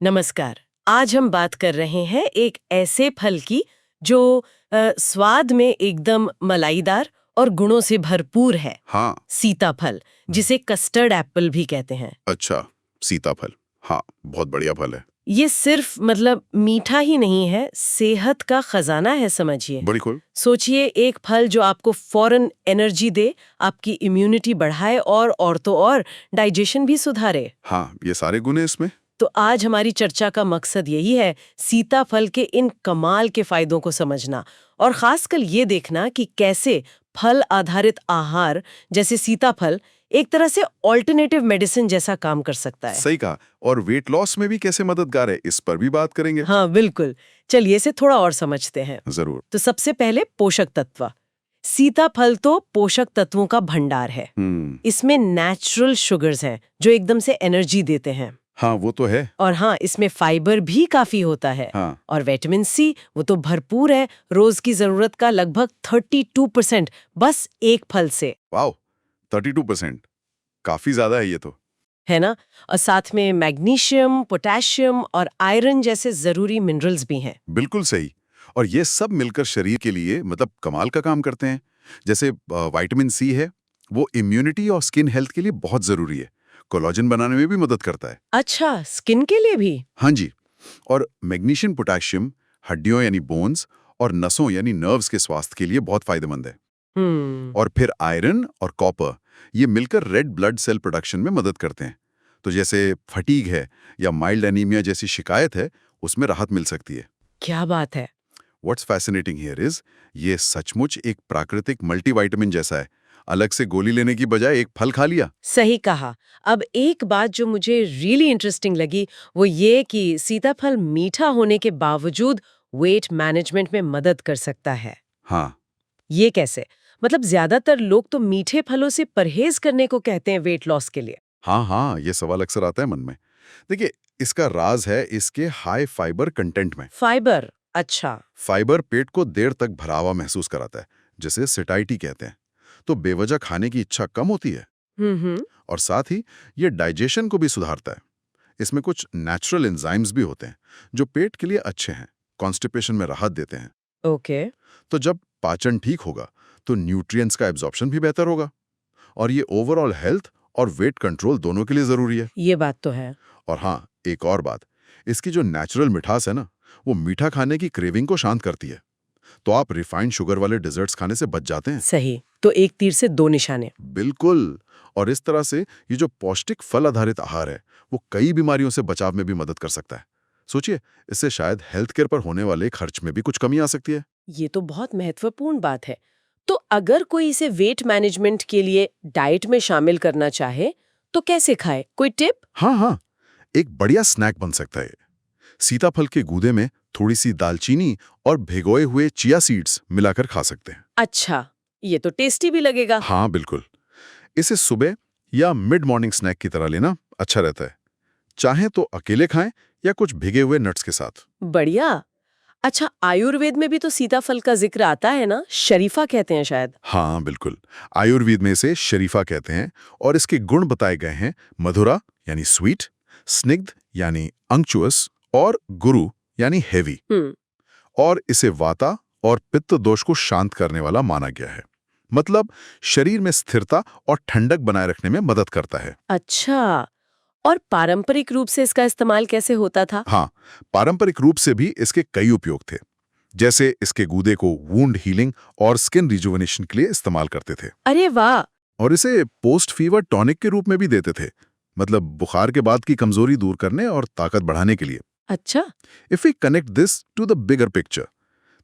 नमस्कार। आज हम बात कर रहे हैं एक ऐसे फल की जो स्वाद में एकदम मलाईदार और गुणों से भरपूर है। हाँ। सीताफल, जिसे कस्टर्ड एप्पल भी कहते हैं। अच्छा, सीताफल। हाँ, बहुत बढ़िया फल है। ये सिर्फ मीठा ही नहीं है, सेहत का खजाना है, समझिए। बिल्कुल। सोचिए, एक फल जो आपको फौरन एनर्जी दे, आपकी इम्यूनिटी बढ़ाए और तो और डाइजेशन भी सुधारे। हाँ, ये सारे गुण हैं इसमें। तो आज हमारी चर्चा का मकसद यही है, सीताफल के इन कमाल के फायदों को समझना और खासकर ये देखना कि कैसे फल आधारित आहार जैसे सीताफल एक तरह से ऑल्टरनेटिव मेडिसिन जैसा काम कर सकता है। सही कहा। और वेट लॉस में भी कैसे मददगार है, इस पर भी बात करेंगे। हाँ, बिल्कुल। चलिए इसे थोड़ा और समझते हैं। जरूर। तो सबसे पहले पोषक तत्व। सीताफल तो पोषक तत्वों का भंडार है। इसमें नेचुरल शुगर्स हैं जो एकदम से एनर्जी देते हैं। हाँ, वो तो है। और हाँ, इसमें फाइबर भी काफी होता है। हाँ। और विटामिन सी वो तो भरपूर है, रोज की जरूरत का लगभग 32% बस एक फल से। वाओ, 32%, काफी ज्यादा है ये तो। है ना। और साथ में मैग्नीशियम, पोटेशियम और आयरन जैसे जरूरी मिनरल्स भी हैं। बिल्कुल सही। और ये सब मिलकर शरीर के लिए कमाल का काम करते हैं। जैसे विटामिन सी है, वो इम्यूनिटी और स्किन हेल्थ के लिए बहुत जरूरी है। कोलाजन बनाने में भी मदद करता है। अच्छा, स्किन के लिए भी? हाँ जी। और मैग्नीशियम पोटेशियम हड्डियों यानी बोन्स और नसों यानी नर्व्स के स्वास्थ्य के लिए बहुत फायदेमंद है। और फिर आयरन और कॉपर ये मिलकर रेड ब्लड सेल प्रोडक्शन में मदद करते हैं। तो जैसे फटीग है या माइल्ड एनीमिया जैसी शिकायत है, उसमें राहत मिल सकती है। क्या बात है। व्हाट्स फैसिनेटिंग हियर इज, ये सचमुच एक प्राकृतिक मल्टीविटामिन जैसा है। अलग से गोली लेने की बजाय एक फल खा लिया। सही कहा। अब एक बात जो मुझे रियली इंटरेस्टिंग लगी वो ये कि सीताफल मीठा होने के बावजूद वेट मैनेजमेंट में मदद कर सकता है। हाँ। ये कैसे? ज्यादातर लोग तो मीठे फलों से परहेज करने को कहते हैं वेट लॉस के लिए। हाँ हाँ, ये सवाल अक्सर आता है मन में। देखिए, इसका राज है इसके हाई फाइबर कंटेंट में। फाइबर? अच्छा। फाइबर पेट को देर तक भरा हुआ महसूस कराता है, जिसे सेटाइटी कहते हैं। तो बेवजह खाने की इच्छा कम होती है। हम्म। और साथ ही ये डाइजेशन को भी सुधारता है। इसमें कुछ नेचुरल एंजाइम्स भी होते हैं जो पेट के लिए अच्छे हैं, कॉन्स्टिपेशन में राहत देते हैं। ओके। तो जब पाचन ठीक होगा तो न्यूट्रिएंट्स का एब्जॉर्प्शन भी बेहतर होगा। और ये ओवरऑल हेल्थ और वेट कंट्रोल दोनों के लिए जरूरी है। ये बात तो है। और हाँ, एक और बात, इसकी जो नेचुरल मिठास है ना, वो मीठा खाने की क्रेविंग को शांत करती है। तो आप रिफाइंड शुगर वाले डिजर्ट्स खाने से बच जाते हैं। सही। तो एक तीर से दो निशाने। बिल्कुल। और इस तरह से ये जो पौष्टिक फल आधारित आहार है, वो कई बीमारियों से बचाव में भी मदद कर सकता है। सोचिए, इससे शायद हेल्थ केयर पर होने वाले खर्च में भी कुछ कमी आ सकती है। ये तो बहुत महत्वपूर्ण बात है। तो अगर कोई इसे वेट मैनेजमेंट के लिए डाइट में शामिल करना चाहे तो कैसे खाए? कोई टिप? हाँ हाँ, एक बढ़िया स्नैक बन सकता है। सीताफल के गूदे में थोड़ी सी दालचीनी और भिगोए हुए चिया सीड्स मिलाकर खा सकते हैं। अच्छा, ये तो टेस्टी भी लगेगा। हाँ बिल्कुल। इसे सुबह या मिड मॉर्निंग स्नैक की तरह लेना अच्छा रहता है। चाहे तो अकेले खाएं या कुछ भिगे हुए नट्स के साथ। बढ़िया। अच्छा, आयुर्वेद में भी तो सीताफल का जिक्र आता है ना? शरीफा कहते हैं शायद। हाँ बिल्कुल, आयुर्वेद में इसे शरीफा कहते हैं। और इसके गुण बताए गए हैं मधुरा यानी स्वीट, स्निग्ध यानी अंक्चुअस और गुरु यानी हेवी। और इसे वाता और पित्त दोष को शांत करने वाला माना गया है। शरीर में स्थिरता और ठंडक बनाए रखने में मदद करता है। अच्छा, और पारंपरिक रूप से इसका इस्तेमाल कैसे होता था? हाँ, पारंपरिक रूप से भी इसके कई उपयोग थे। जैसे इसके गूदे को वुंड हीलिंग और स्किन रिजुविनेशन के लिए इस्तेमाल करते थे। अरे वाह। और इसे पोस्ट फीवर टॉनिक के रूप में भी देते थे, बुखार के बाद की कमजोरी दूर करने और ताकत बढ़ाने के लिए। अच्छा। If we connect this to the bigger picture,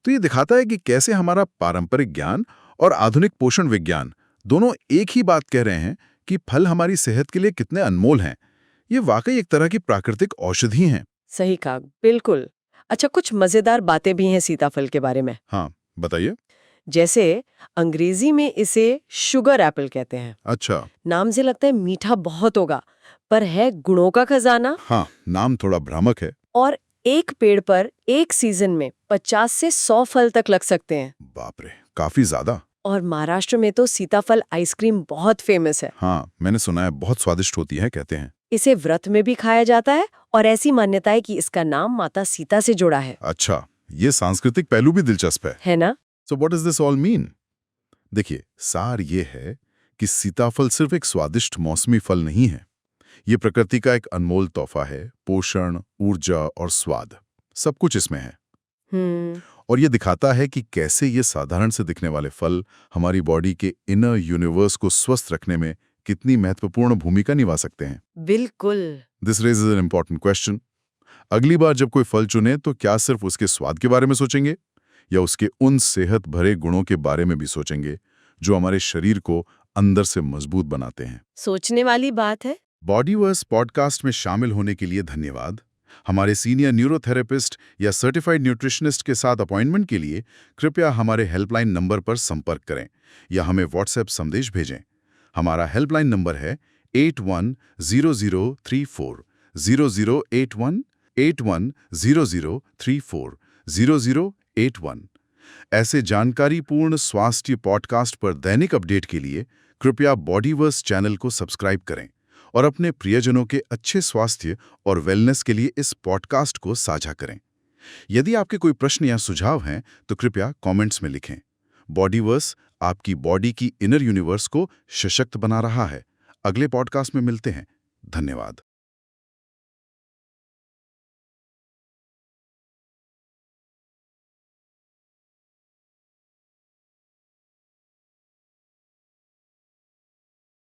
तो ये दिखाता है कि कैसे हमारा पारंपरिक ज्ञान और आधुनिक पोषण विज्ञान दोनों एक ही बात कह रहे हैं कि फल हमारी सेहत के लिए कितने अनमोल हैं। ये वाकई एक तरह की प्राकृतिक औषधि हैं। सही कहा, बिल्कुल। अच्छा, कुछ मजेदार बातें भी हैं सीताफल के बारे में। हाँ बताइए। जैसे अंग्रेजी में इसे शुगर एप्पल कहते हैं। अच्छा। नाम से लगता है मीठा बहुत होगा, पर है गुणों का खजाना। हाँ, नाम थोड़ा भ्रामक है। और एक पेड़ पर एक सीजन में 50 से 100 फल तक लग सकते हैं। बाप रे, काफी ज्यादा। और महाराष्ट्र में तो सीताफल आइसक्रीम बहुत फेमस है। हाँ, मैंने सुना है बहुत स्वादिष्ट होती है कहते हैं। इसे व्रत में भी खाया जाता है और ऐसी मान्यता है कि इसका नाम माता सीता से जुड़ा है। अच्छा, ये सांस्कृतिक पहलू भी दिलचस्प है ना? So what does this all mean? देखिए, सार ये है कि सीताफल सिर्फ एक स्वादिष्ट मौसमी फल नहीं है। ये प्रकृति का एक अनमोल तोहफा है। पोषण, ऊर्जा और स्वाद सब कुछ इसमें है। और ये दिखाता है कि कैसे ये साधारण से दिखने वाले फल हमारी बॉडी के इनर यूनिवर्स को स्वस्थ रखने में कितनी महत्वपूर्ण भूमिका निभा सकते हैं। बिल्कुल। This raises an important question. अगली बार जब कोई फल चुने तो क्या सिर्फ उसके स्वाद के बारे में सोचेंगे या उसके उन सेहत भरे गुणों के बारे में भी सोचेंगे जो हमारे शरीर को अंदर से मजबूत बनाते हैं। सोचने वाली बात है। बॉडीवर्स पॉडकास्ट में शामिल होने के लिए धन्यवाद। हमारे सीनियर न्यूरोथेरेपिस्ट या सर्टिफाइड न्यूट्रिशनिस्ट के साथ अपॉइंटमेंट के लिए कृपया हमारे हेल्पलाइन नंबर पर संपर्क करें या हमें व्हाट्सएप संदेश भेजें। हमारा हेल्पलाइन नंबर है 810034 0081 810034 0081। ऐसे जानकारीपूर्ण स्वास्थ्य पॉडकास्ट पर दैनिक अपडेट के लिए कृपया बॉडीवर्स चैनल को सब्सक्राइब करें और अपने प्रियजनों के अच्छे स्वास्थ्य और वेलनेस के लिए इस पॉडकास्ट को साझा करें। यदि आपके कोई प्रश्न या सुझाव हैं तो कृपया कमेंट्स में लिखें। बॉडीवर्स आपकी बॉडी की इनर यूनिवर्स को सशक्त बना रहा है। अगले पॉडकास्ट में मिलते हैं। धन्यवाद।